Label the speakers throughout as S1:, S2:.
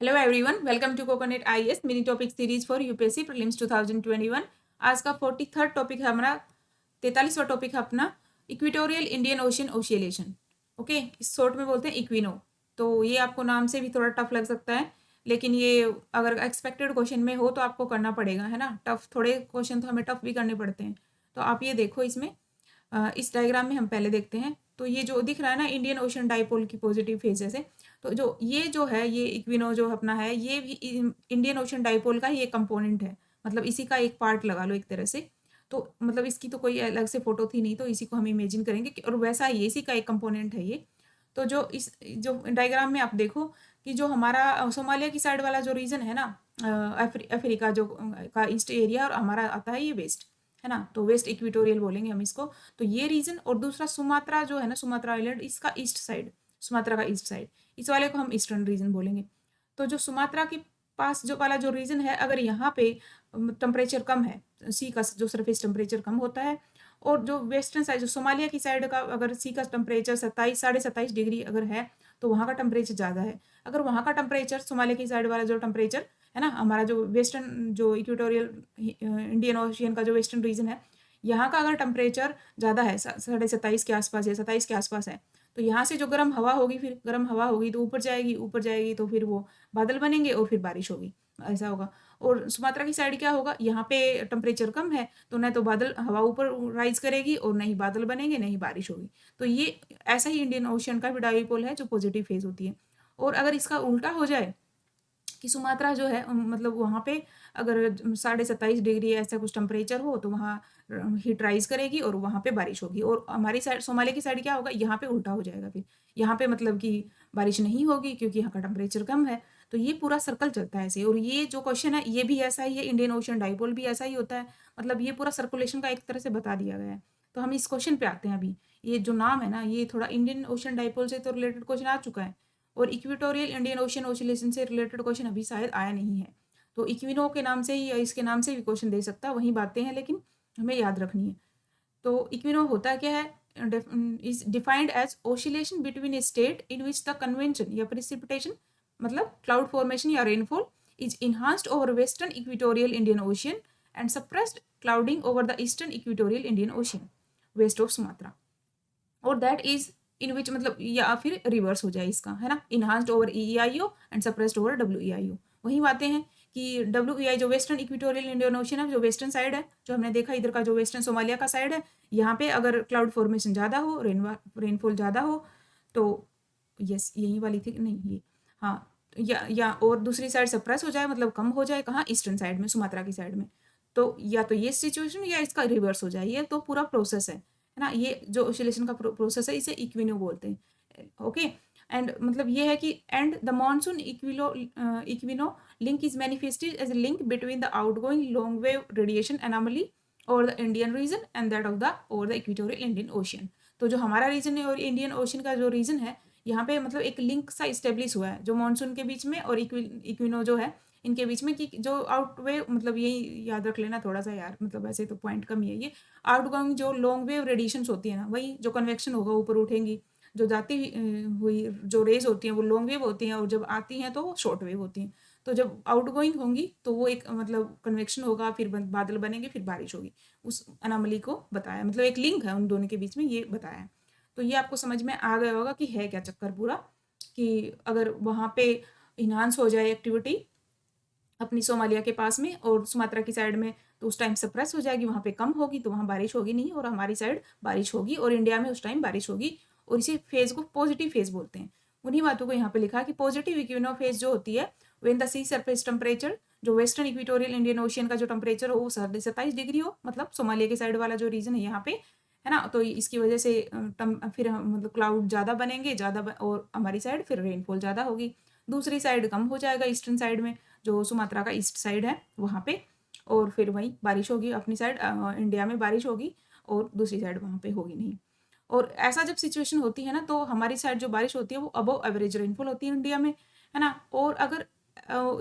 S1: Hello everyone, welcome to coconut IAS mini topic series for UPSC prelims 2021। आज का 43rd topic है हमारा, 43वां topic है अपना इक्वेटोरियल इंडियन ओशियन ओशिलेशन। ओके, इस शॉर्ट में बोलते हैं इक्विनो। तो ये आपको नाम से भी थोड़ा टफ लग सकता है, लेकिन ये अगर एक्सपेक्टेड क्वेश्चन में हो तो आपको करना पड़ेगा, है ना। टफ थोड़े क्वेश्चन तो हमें टफ भी करने पड़ते हैं। तो आप ये देखो, इसमें इस डायग्राम में हम पहले देखते हैं। तो ये जो दिख रहा है ना, इंडियन ओशन डाइपोल की पॉजिटिव फेजेस है। तो जो है ये इक्विनो जो अपना है, ये भी इंडियन ओशन डाइपोल का ही एक कंपोनेंट है, मतलब इसी का एक पार्ट लगा लो एक तरह से। तो मतलब इसकी तो कोई अलग से फोटो थी नहीं, तो इसी को हम इमेजिन करेंगे और वैसा ही इसी का एक कंपोनेंट है ये। तो जो डायग्राम में आप देखो कि जो हमारा सोमालिया की साइड वाला जो रीजन है ना, अफ्रीका जो का ईस्ट एरिया, और हमारा आता है ये वेस्ट, है ना। तो वेस्ट इक्वेटोरियल बोलेंगे हम इसको। तो ये रीजन, और दूसरा सुमात्रा जो है ना, सुमात्रा आइलैंड, इसका ईस्ट साइड, सुमात्रा का ईस्ट साइड, इस वाले को हम ईस्टर्न रीजन बोलेंगे। तो जो सुमात्रा के पास जो वाला जो रीजन है, अगर यहाँ पे टेम्परेचर कम है, सी का जो सरफेस टेम्परेचर कम होता है, और जो वेस्टर्न साइड जो सोमालिया की साइड का अगर सी का टेम्परेचर 27-27.5 डिग्री अगर है, तो वहाँ का टेम्परेचर ज़्यादा है। अगर वहाँ का टेम्परेचर, सोमालिया की साइड वाला जो टेम्परेचर है ना, हमारा जो वेस्टर्न जो इक्वेटोरियल इंडियन ओशियन का जो वेस्टर्न रीजन है, यहाँ का अगर टेम्परेचर ज़्यादा है, 27.5 के आसपास या 27 के आसपास है, तो यहाँ से जो गर्म हवा होगी, फिर गर्म हवा होगी तो ऊपर जाएगी, ऊपर जाएगी तो फिर वो बादल बनेंगे और फिर बारिश होगी, ऐसा होगा। और सुमात्रा की साइड क्या होगा, यहाँ पे टेम्परेचर कम है, तो न तो बादल हवा ऊपर राइज करेगी और न ही बादल बनेंगे, न ही बारिश होगी। तो ये ऐसा ही इंडियन ओशियन का भी डाइपोल है जो पॉजिटिव फेज होती है। और अगर इसका उल्टा हो जाए कि सुमात्रा जो है मतलब वहाँ पे अगर 27.5 डिग्री ऐसा कुछ टेम्परेचर हो, तो वहाँ हीट राइज करेगी और वहाँ पे बारिश होगी। और हमारी साइड, सोमालिया की साइड क्या होगा, यहाँ पे उल्टा हो जाएगा, फिर यहाँ पे मतलब कि बारिश नहीं होगी क्योंकि यहाँ का टेम्परेचर कम है। तो ये पूरा सर्कल चलता है ऐसे। और ये जो क्वेश्चन है ये भी ऐसा ही है, इंडियन ओशन डाइपोल भी ऐसा ही होता है, मतलब ये पूरा सर्कुलेशन का एक तरह से बता दिया गया है। तो हम इस क्वेश्चन पे आते हैं अभी। ये जो नाम है ना, ये थोड़ा इंडियन ओशन डाइपोल से तो रिलेटेड क्वेश्चन आ चुका है, और इक्वेटोरियल इंडियन ओशन ओसिलेशन से रिलेटेड क्वेश्चन अभी शायद आया नहीं है। तो इक्विनो के नाम से ही या इसके नाम से भी क्वेश्चन दे सकता है, वही बातें हैं, लेकिन हमें याद रखनी है। तो इक्विनो होता क्या है, is defined as oscillation between a state in which the convection या प्रिसिपिटेशन, मतलब क्लाउड फॉर्मेशन या rainfall, is enhanced over western equatorial Indian Ocean and suppressed clouding over the eastern equatorial Indian Ocean west of Sumatra, और that is in which, मतलब या फिर reverse हो जाए इसका, है ना। Enhanced over EEIO and suppressed over WEIO। वही बातें हैं कि WEI जो वेस्टर्न इक्वेटोरियल इंडियन ओशन है, जो वेस्टर्न साइड है, जो हमने देखा इधर का जो वेस्टर्न सोमालिया का साइड है, यहाँ पे अगर क्लाउड फॉर्मेशन ज़्यादा हो, रेनफॉल ज़्यादा हो, तो यस यही वाली थी नहीं ये, हाँ, या और दूसरी साइड सप्रेस हो जाए, मतलब कम हो जाए, कहाँ, ईस्टर्न साइड में, सुमात्रा की साइड में। तो या तो ये सिचुएशन या इसका रिवर्स हो जाए, ये तो पूरा प्रोसेस है ना। ये जो ओसिलेशन का प्रोसेस है, इसे इक्विनो बोलते हैं। ओके, एंड मतलब ये है कि and the monsoon EQUINOO link is manifested as a link between the outgoing long wave radiation anomaly और the Indian region and that of the और द इक्वेटोरियल इंडियन ओशियन। तो जो हमारा रीजन है और इंडियन ओशियन का जो reason है, यहाँ पे मतलब एक लिंक सा इस्टेब्लिश हुआ है जो मानसून के बीच में और इक्विनो जो है इनके बीच में, कि जो आउटवे, मतलब यही याद रख लेना थोड़ा सा यार, मतलब ऐसे तो पॉइंट कम ही है ये। आउटगोइंग जो लॉन्ग वेव रेडिएशन होती है ना, वही जो कन्वेक्शन होगा ऊपर उठेंगी, जो जाती हुई जो रेज होती हैं वो लॉन्ग वेव होती हैं, और जब आती हैं तो वो शॉर्ट वेव होती हैं। तो जब आउटगोइंग होंगी तो वो एक मतलब कन्वेक्शन होगा, फिर बादल बनेंगे, फिर बारिश होगी, उस अनामली को बताया, मतलब एक लिंक है उन दोनों के बीच में, ये बताया। तो ये आपको समझ में आ गया होगा कि है क्या चक्कर पूरा, कि अगर वहाँ पे इन्हांस हो जाए एक्टिविटी अपनी सोमालिया के पास में और सुमात्रा की साइड में, तो उस टाइम सप्रेस हो जाएगी, वहाँ पे कम होगी, तो वहाँ बारिश होगी नहीं, और हमारी साइड बारिश होगी, और इंडिया में उस टाइम बारिश होगी। और इसी फेज को पॉजिटिव फेज बोलते हैं। उन्हीं बातों को यहाँ पे लिखा कि पॉजिटिव इक्विनो फेज जो होती है, when the sea surface temperature, जो वेस्टर्न इक्वेटोरियल इंडियन ओशियन का जो टेम्परेचर हो वो 27.5 डिग्री हो, मतलब सोमालिया के साइड वाला जो रीजन है यहाँ पे, है ना। तो इसकी वजह से फिर मतलब क्लाउड ज़्यादा बनेंगे, और हमारी साइड फिर रेनफॉल ज़्यादा होगी। दूसरी साइड कम हो जाएगा, ईस्टर्न साइड में जो सुमात्रा का ईस्ट साइड है वहाँ पे, और फिर वहीं बारिश होगी, अपनी साइड इंडिया में बारिश होगी, और दूसरी साइड वहाँ पे होगी नहीं। और ऐसा जब सिचुएशन होती है ना, तो हमारी साइड जो बारिश होती है वो अबव एवरेज रेनफॉल होती है इंडिया में, है ना। और अगर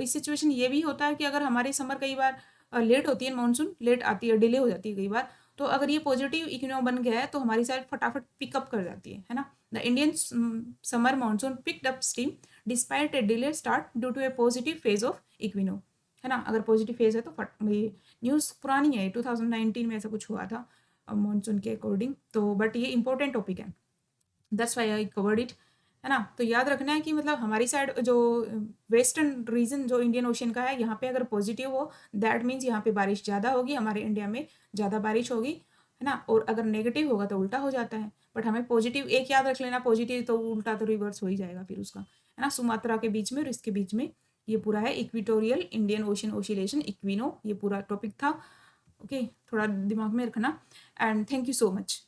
S1: इस सिचुएशन ये भी होता है कि अगर हमारी समर कई बार लेट होती है, मानसून लेट आती है, डिले हो जाती है कई बार, तो अगर ये पॉजिटिव इक्विनो बन गया है तो हमारी साइड फटाफट पिकअप कर जाती है ना। The Indian summer monsoon picked up steam despite a delay start due to a positive phase of EQUINOO, है ना। अगर पॉजिटिव फेज है तो ये न्यूज़ पुरानी है, 2019 में ऐसा कुछ हुआ था मानसून के अकॉर्डिंग, तो बट ये इंपॉर्टेंट टॉपिक है, that's why I covered it, है ना। तो याद रखना है कि मतलब हमारी साइड जो वेस्टर्न रीजन जो इंडियन ओशन का है, यहाँ पे अगर पॉजिटिव हो दैट मीन्स यहाँ पे बारिश ज़्यादा होगी, हमारे इंडिया में ज़्यादा बारिश होगी, है ना। और अगर नेगेटिव होगा तो उल्टा हो जाता है, बट हमें पॉजिटिव एक याद रख लेना, पॉजिटिव तो उल्टा तो रिवर्स हो ही जाएगा फिर उसका, है ना। सुमात्रा के बीच में और इसके बीच में ये पूरा है इक्विटोरियल इंडियन ओशन ओसिलेशन, इक्विनो, ये पूरा टॉपिक था। ओके, थोड़ा दिमाग में रखना and thank you so much.